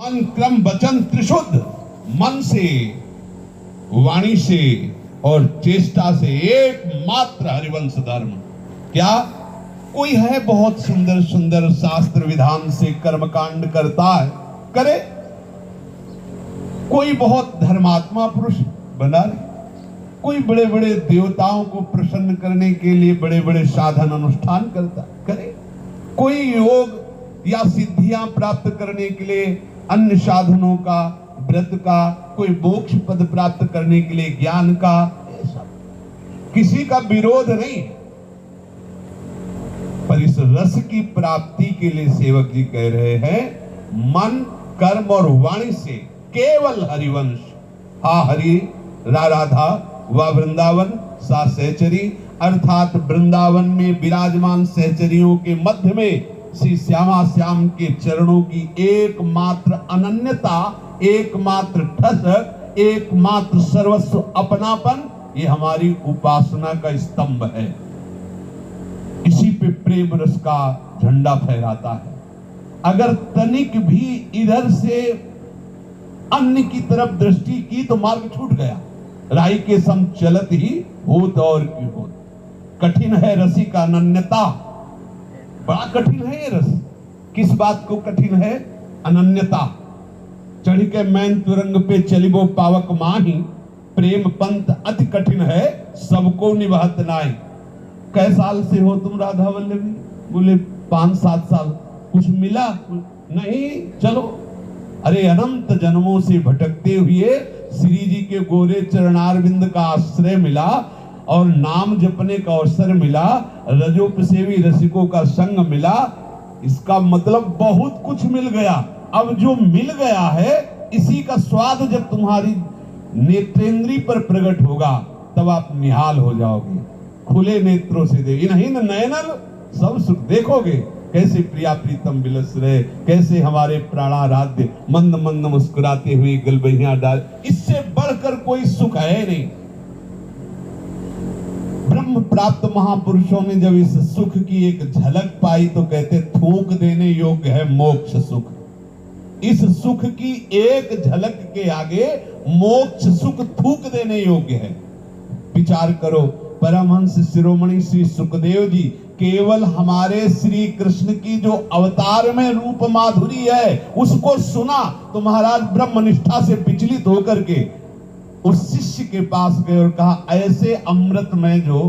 मन क्रम वचन त्रिशुद्ध, मन से, वाणी से और चेष्टा से एकमात्र हरिवंश धर्म। क्या कोई है बहुत सुंदर सुंदर शास्त्र विधान से कर्मकांड करता है, करे। कोई बहुत धर्मात्मा पुरुष बना रहे, कोई बड़े बड़े देवताओं को प्रसन्न करने के लिए बड़े बड़े साधन अनुष्ठान करता, करे। कोई योग या सिद्धियां प्राप्त करने के लिए अन्य साधनों का, व्रत का, कोई मोक्ष पद प्राप्त करने के लिए ज्ञान का, किसी का विरोध नहीं। पर इस रस की प्राप्ति के लिए सेवक जी कह रहे हैं, मन कर्म और वाणी से केवल हरिवंश। हा हरि, रा राधा, वा वृंदावन, सा सहचरी, अर्थात वृंदावन में विराजमान सहचरियों के मध्य में श्री श्यामा श्याम के चरणों की एकमात्र अनन्यता, एकमात्र ठसक, एकमात्र सर्वस्व अपनापन, ये हमारी उपासना का स्तंभ है। इसी पे प्रेम रस का झंडा फहराता है। अगर तनिक भी इधर से अन्य की तरफ दृष्टि की तो मार्ग छूट गया। राई के सम चलत ही होत और की होत। कठिन है रसी का अनन्यता, बड़ा कठिन है ये रस। किस बात को कठिन है? अनन्यता। चढ़ी के मैन तुरंग पे चलिबो पावक माही, प्रेम पंथ अति कठिन है, सबको निभात नाई। कै साल से हो तुम राधा वल्लभी? बोले 5-7 साल। कुछ मिला? नहीं। चलो, अरे अनंत जन्मों से भटकते हुए श्री जी के गोरे चरणारविंद का आश्रय मिला और नाम जपने का अवसर मिला, रजोपसेवी रसिकों का संग मिला। इसका मतलब बहुत कुछ मिल गया। अब जो मिल गया है, इसी का स्वाद जब तुम्हारी नेत्रेंद्री पर प्रकट होगा, तब आप निहाल हो जाओगे। खुले नेत्रों से दे, नहीं नयनल सब सुख देखोगे। कैसे प्रिया प्रीतम बिलस रहे, कैसे हमारे प्राणाराध्य मंद मंद मुस्कुराते हुए गलबहियां डाल। इससे बढ़कर कोई सुख है नहीं। ब्रह्म प्राप्त महापुरुषों ने जब इस सुख की एक झलक पाई तो कहते थूक देने योग्य है मोक्ष सुख। इस सुख की एक झलक के आगे मोक्ष सुख थूक देने योग्य है। विचार करो, परमहंस शिरोमणि श्री सुखदेव जी केवल हमारे श्री कृष्ण की जो अवतार में रूप माधुरी है उसको सुना तो महाराज ब्रह्मनिष्ठा से विचलित होकर के उस शिष्य के पास गए और कहा, ऐसे अमृत में जो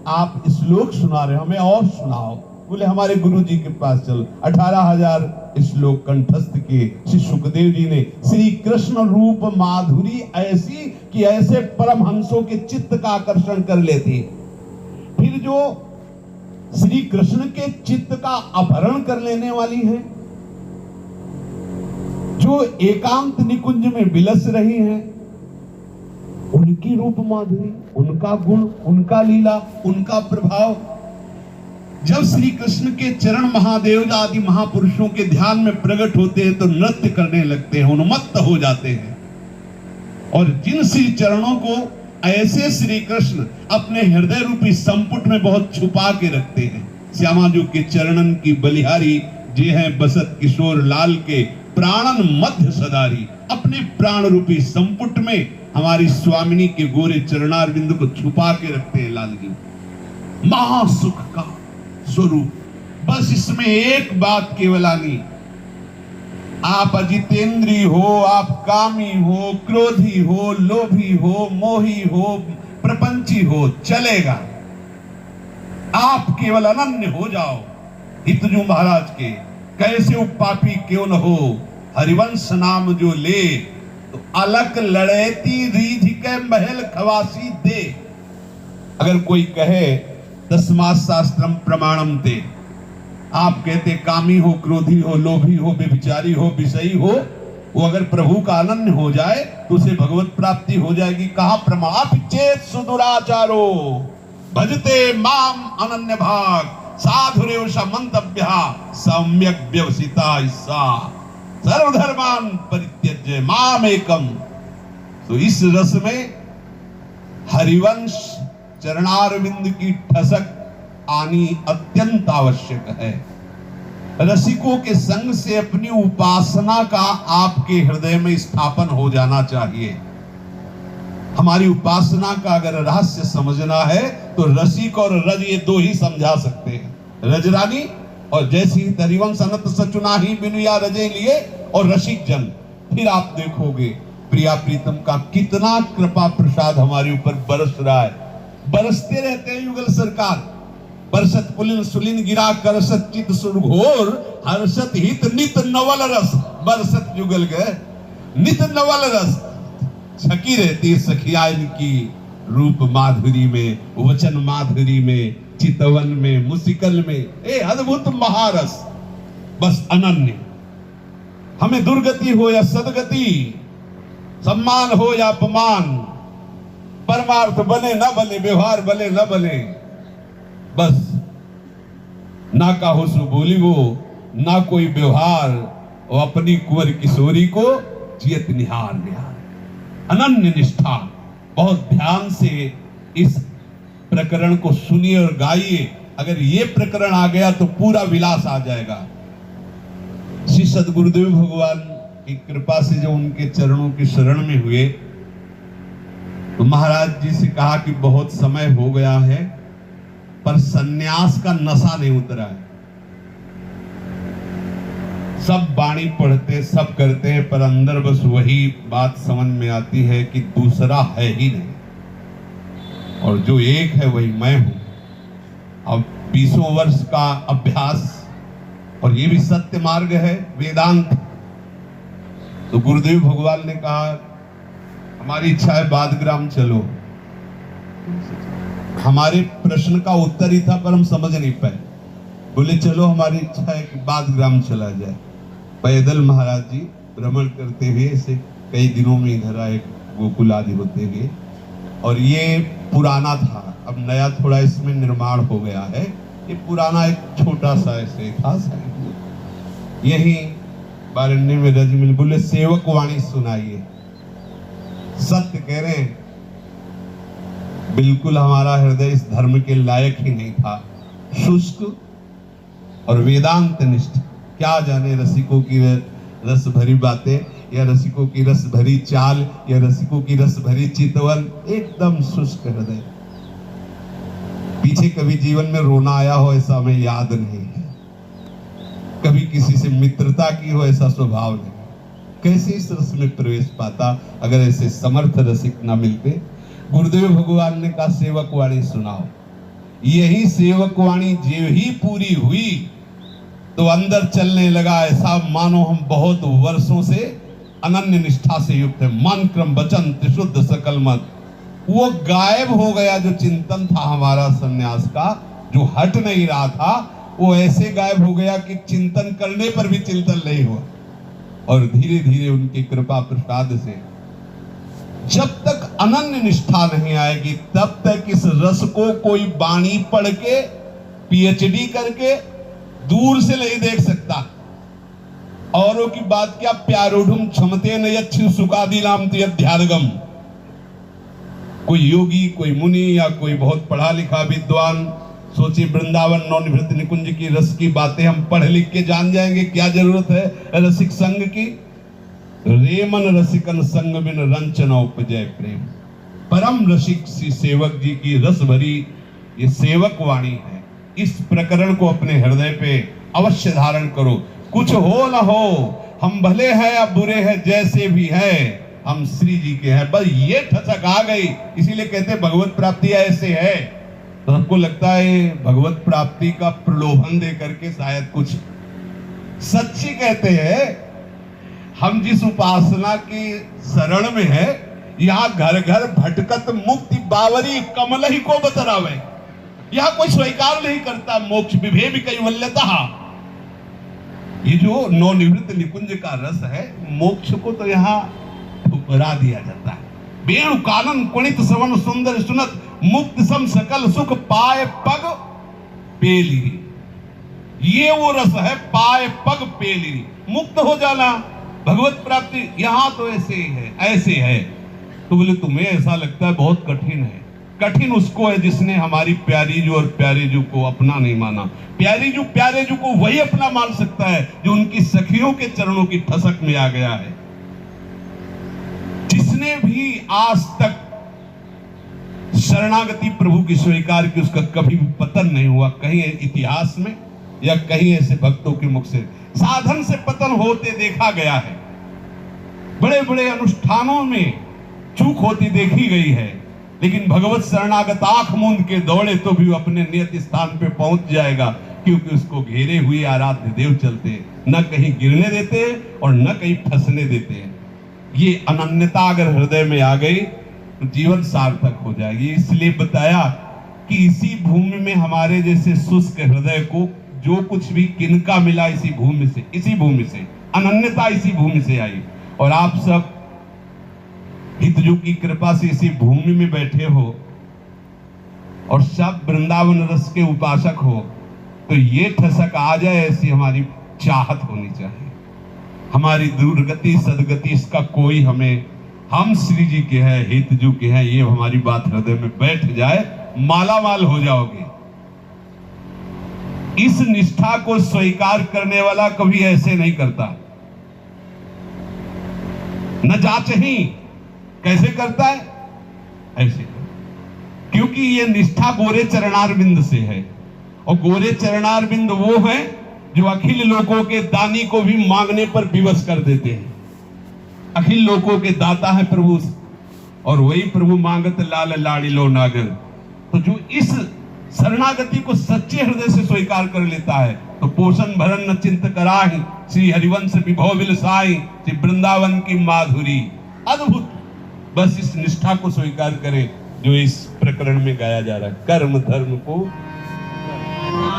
आप श्लोक सुना रहे हमें और सुनाओ। बोले हमारे गुरु जी के पास चल। 18,000 श्लोक कंठस्थ किए श्री सुखदेव जी ने। श्री कृष्ण रूप माधुरी ऐसी कि ऐसे परमहंसों के चित्त का आकर्षण कर लेती। फिर जो श्री कृष्ण के चित्त का अपहरण कर लेने वाली है, जो एकांत निकुंज में विलस रही है, उनकी रूप माधुरी, उनका गुण, उनका लीला, उनका प्रभाव जब श्री कृष्ण के चरण महादेव आदि महापुरुषों के ध्यान में प्रकट होते हैं तो नृत्य करने लगते हैं, उन्मत्त हो जाते हैं। और जिन श्री चरणों को ऐसे श्री कृष्ण अपने हृदय रूपी संपुट में बहुत छुपा के रखते हैं, श्यामाजू के चरणन की बलिहारी जे हैं बसत किशोर लाल के प्राणन मध्य सदारी, अपने प्राण रूपी संपुट में हमारी स्वामिनी के गोरे चरणारविंद को छुपा के रखते हैं लाल जी। महासुख का स्वरूप। बस इसमें एक बात केवल आनी, आप अजितेंद्री हो, आप कामी हो, क्रोधी हो, लोभी हो, मोही हो, प्रपंची हो, चलेगा। आप केवल अनन्य हो जाओ हितजू महाराज के। कैसे उपापी क्यों न हो, हरिवंश नाम जो ले, तो अलक लड़ेती रीझ के महल खवासी दे। अगर कोई कहे तस्मात् शास्त्रम प्रमाणम ते, आप कहते कामी हो, क्रोधी हो, लोभी हो, व्यभिचारी हो, विषयी हो, वो अगर प्रभु का अनन्य हो जाए तो उसे भगवत प्राप्ति हो जाएगी। कहा प्रमाण चेत सुदुराचारो भजते माम अनन्य भाग साधुरेव समंतव्य सम्यक व्यवसिता सा सर्वधर्मान परित्यज्य माम एकम। तो इस रस में हरिवंश चरणारविंद की ठसक आनी अत्यंत आवश्यक है। रसिकों के संग से अपनी उपासना का आपके हृदय में स्थापन हो जाना चाहिए। हमारी उपासना का अगर रहस्य समझना है तो रसिक और रज ये दो ही समझा सकते हैं। रजरानी और जैसी हरिवंश अनंत सचुना ही बिनु या रजे लिए, और रसिक जन। फिर आप देखोगे प्रिया प्रीतम का कितना कृपा प्रसाद हमारे ऊपर बरस रहा है। बरसते रहते हैं युगल सरकार। बरसत पुलिन सुलिन गिरा करसत चित सुरघोर, हर्षत हित नित नवल रस, बरसत युगल गए नित नवल रस। छकी रहती है सखिया इनकी रूप माधुरी में, वचन माधुरी में, चितवन में, मुसिकल में, ए अद्भुत महारस। बस अनन्य। हमें दुर्गति हो या सदगति, सम्मान हो या अपमान, परमार्थ बने न बने, व्यवहार बने न बने, बस ना का हो सो बोली वो, ना कोई व्यवहार, और अपनी कुंवर किशोरी को जियत निहार निहार। अनन्य निष्ठा। बहुत ध्यान से इस प्रकरण को सुनिए और गाइए। अगर ये प्रकरण आ गया तो पूरा विलास आ जाएगा। श्री सद्गुरुदेव भगवान की कृपा से जो उनके चरणों की शरण में हुए तो महाराज जी से कहा कि बहुत समय हो गया है पर सन्यास का नशा नहीं उतरा है। सब बाणी पढ़ते, सब करते हैं, पर अंदर बस वही बात समझ में आती है कि दूसरा है ही नहीं, और जो एक है वही मैं हूं। अब 20 वर्ष का अभ्यास, और ये भी सत्य मार्ग है, वेदांत। तो गुरुदेव भगवान ने कहा हमारी इच्छा है बादग्राम चलो। हमारे प्रश्न का उत्तर ही था पर हम समझ नहीं पाए। बोले चलो हमारी इच्छा है कि बादग्राम चला जाए। पैदल महाराज जी भ्रमण करते हुए ऐसे कई दिनों में इधर आए, गोकुल आदि होते गए। और ये पुराना था, अब नया थोड़ा इसमें निर्माण हो गया है। ये पुराना एक छोटा सा ऐसे था। यही बारण्य में रज मिल। बोले सेवक वाणी सुनाइए। सत्य कह रहे हैं, बिल्कुल हमारा हृदय इस धर्म के लायक ही नहीं था। शुष्क और वेदांत निष्ठ। क्या जाने रसिकों की रस भरी बातें, या रसिकों की रस भरी चाल, या रसिकों की रस भरी चितवन। एकदम शुष्क हृदय। पीछे कभी जीवन में रोना आया हो ऐसा हमें याद नहीं है। कभी किसी से मित्रता की हो ऐसा स्वभाव नहीं। कैसे इस रस में प्रवेश पाता अगर ऐसे समर्थ रसिक ना मिलते। गुरुदेव भगवान ने कहा सेवक वाणी सुनाओ। यही सेवक वाणी जो ही पूरी हुई तो अंदर चलने लगा ऐसा मानो हम बहुत वर्षों से अनन्य निष्ठा से युक्त है। मन क्रम वचन त्रिशुद्ध सकल मत। वो गायब हो गया जो चिंतन था हमारा सन्यास का, जो हट नहीं रहा था, वो ऐसे गायब हो गया कि चिंतन करने पर भी चिंतन नहीं हुआ। और धीरे धीरे उनकी कृपा प्रसाद से जब तक अनन्य निष्ठा नहीं आएगी तब तक इस रस को कोई बाणी पढ़ के पीएचडी करके दूर से नहीं देख सकता। औरों की बात क्या, प्यारोढ़ुम क्षमते न यच्छु सुखादि नाम अध्यात्मगम। कोई योगी, कोई मुनि या कोई बहुत पढ़ा लिखा विद्वान सोचे वृंदावन नवनिवृत्त निकुंज की रस की बातें हम पढ़ लिख के जान जाएंगे। क्या जरूरत है रसिक संग की। रेमन रसिकन संग बिन रंचन उपजय प्रेम। परम रसिक श्री सेवक जी की रस भरी ये सेवक वाणी है। इस प्रकरण को अपने हृदय पे अवश्य धारण करो। कुछ हो न हो, हम भले हैं या बुरे हैं, जैसे भी है हम श्री जी के हैं। बस ये ठचक आ गई, इसीलिए कहते हैं भगवत प्राप्ति ऐसे है। तो सबको लगता है भगवत प्राप्ति का प्रलोभन दे करके शायद कुछ सच्ची कहते हैं। हम जिस उपासना की शरण में है, यहाँ घर घर भटकत मुक्ति बावरी कमल ही को बतरावे। यहां कोई स्वीकार नहीं करता मोक्ष विभेद कैवल्यता। ये जो नवनिवृत्त निकुंज का रस है, मोक्ष को तो यहाँ ठुकरा दिया जाता है। वेणु कानन कुणित श्रवण सुंदर सुनत, मुक्त सम सकल सुख पाए पग पेली। ये वो रस है, पाए पग पेली, मुक्त हो जाना, भगवत प्राप्ति। यहां तो ऐसे ही है, ऐसे है। तो बोले तुम्हें ऐसा लगता है बहुत कठिन है। कठिन उसको है जिसने हमारी प्यारी जू और प्यारे जू को अपना नहीं माना। प्यारी जू प्यारे जू को वही अपना मान सकता है जो उनकी सखियों के चरणों की ठसक में आ गया है। जिसने भी आज तक शरणागति प्रभु की स्वीकार की, उसका कभी भी पतन नहीं हुआ, कहीं इतिहास में या कहीं ऐसे भक्तों के मुख से। साधन से पतन होते देखा गया है, बड़े बड़े अनुष्ठानों में चूक होती देखी गई है, लेकिन भगवत शरणागत आंख मूंद के दौड़े तो भी अपने नियत स्थान पे पहुंच जाएगा, क्योंकि उसको घेरे हुए आराध्य देव चलते हैं, न कहीं गिरने देते हैं और न कहीं फंसने देते हैं। ये अनन्यता अगर हृदय में आ गई तो जीवन सार्थक हो जाएगी। इसलिए बताया कि इसी भूमि में हमारे जैसे शुष्क हृदय को जो कुछ भी किनका मिला इसी भूमि से अनन्यता इसी भूमि से आई। और आप सब हितजू की कृपा से इसी भूमि में बैठे हो और सब वृंदावन रस के उपासक हो, तो ये ठसक आ जाए ऐसी हमारी चाहत होनी चाहिए। हमारी दुर्गति सदगति इसका कोई हमें, हम श्री जी के हैं, हितजू के हैं, ये हमारी बात हृदय में बैठ जाए, माला माल हो जाओगे। इस निष्ठा को स्वीकार करने वाला कभी ऐसे नहीं करता, न जांच ही कैसे करता है ऐसे, क्योंकि ये निष्ठा गोरे चरणारविंद से है। और गोरे चरणारविंद वो है जो अखिल लोकों के दानी को भी मांगने पर विवश कर देते हैं। अखिल लोकों के दाता है प्रभु, और वही प्रभु मांगत लाल लाड़ी लो नागर। तो जो इस शरणागति को सच्चे हृदय से स्वीकार कर लेता है, तो पोषण भरन न चिंत कराही, श्री हरिवंश विभव विलसाई, श्री वृंदावन की माधुरी। अद्भुत, बस इस निष्ठा को स्वीकार करें जो इस प्रकरण में गाया जा रहा है। कर्म धर्म को